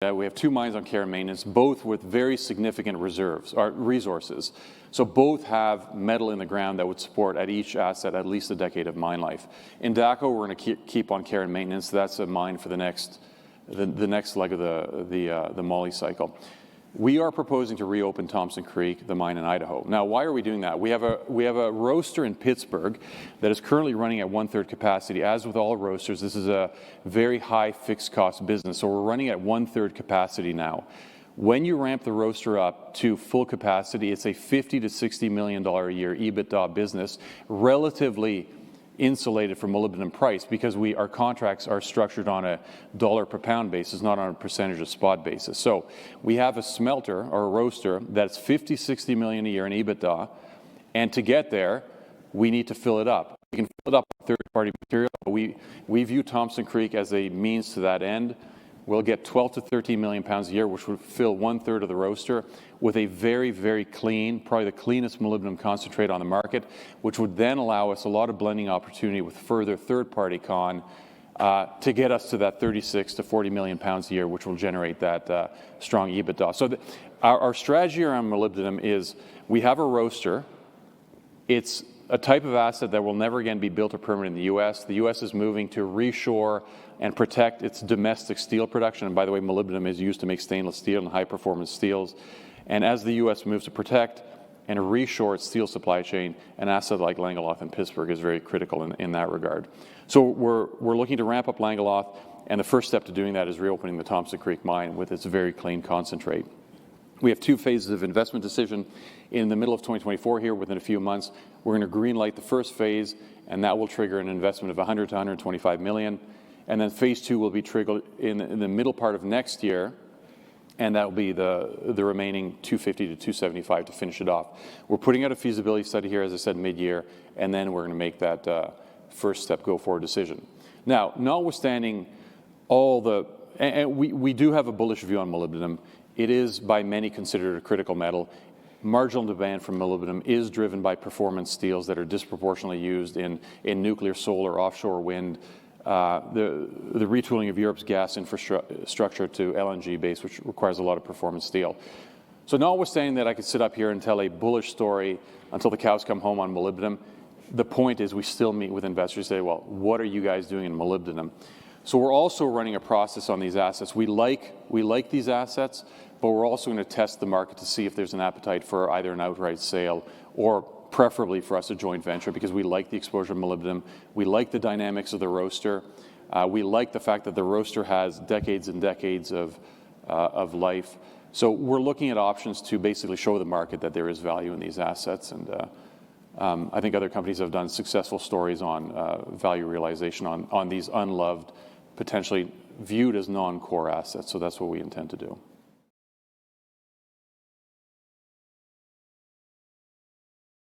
We have 2 mines on care and maintenance, both with very significant reserves or resources. So both have metal in the ground that would support at each asset at least a decade of mine life. In Idaho, we're going to keep on care and maintenance. That's a mine for the next leg of the moly cycle. We are proposing to reopen Thompson Creek, the mine in Idaho. Now, why are we doing that? We have a roaster in Pittsburgh that is currently running at 1/3 capacity. As with all roasters, this is a very high fixed cost business. So we're running at 1/3 capacity now. When you ramp the roaster up to full capacity, it's a $50 to $60 million a year EBITDA business, relatively insulated from molybdenum price because our contracts are structured on a dollar per pound basis, not on a percentage of spot basis. So we have a smelter or a roaster that's $50, $60 million a year in EBITDA, and to get there, we need to fill it up. We can fill it up with third-party material, but we view Thompson Creek as a means to that end. We'll get 12 to 13 million pounds a year, which would fill 1/3 of the roaster with a very, very clean, probably the cleanest molybdenum concentrate on the market, which would then allow us a lot of blending opportunity with further third-party con to get us to that 36 to 40 million pounds a year, which will generate that strong EBITDA. So our strategy around molybdenum is we have a roaster. It's a type of asset that will never again be built or permitted in the U.S. The U.S. is moving to reshore and protect its domestic steel production. And by the way, molybdenum is used to make stainless steel and high-performance steels. And as the U.S. moves to protect and reshore its steel supply chain, an asset like Langeloth in Pittsburgh is very critical in that regard. So we're looking to ramp up Langeloth, and the first step to doing that is reopening the Thompson Creek mine with its very clean concentrate. We have 2 phases of investment decision. In the middle of 2024 here, within a few months, we're going to green light the first phase, and that will trigger an investment of 100 to 125 million. And then phase 2 will be triggered in the middle part of next year, and that will be the remaining 250 to 275 to finish it off. We're putting out a feasibility study here, as I said, mid-year, and then we're going to make that first step go-forward decision. Now, notwithstanding all and we do have a bullish view on molybdenum. It is by many considered a critical metal. Marginal demand for molybdenum is driven by performance steels that are disproportionately used in nuclear, solar, offshore wind, the retooling of Europe's gas infrastructure to LNG base, which requires a lot of performance steel. So notwithstanding that I could sit up here and tell a bullish story until the cows come home on molybdenum, the point is we still meet with investors and say, well, what are you guys doing in molybdenum? So we're also running a process on these assets. We like these assets, but we're also going to test the market to see if there's an appetite for either an outright sale or preferably for us a joint venture, because we like the exposure of molybdenum. We like the dynamics of the roaster. We like the fact that the roaster has decades and decades of life. So we're looking at options to basically show the market that there is value in these assets. And I think other companies have done successful stories on value realization on these unloved, potentially viewed as non-core assets. So that's what we intend to do.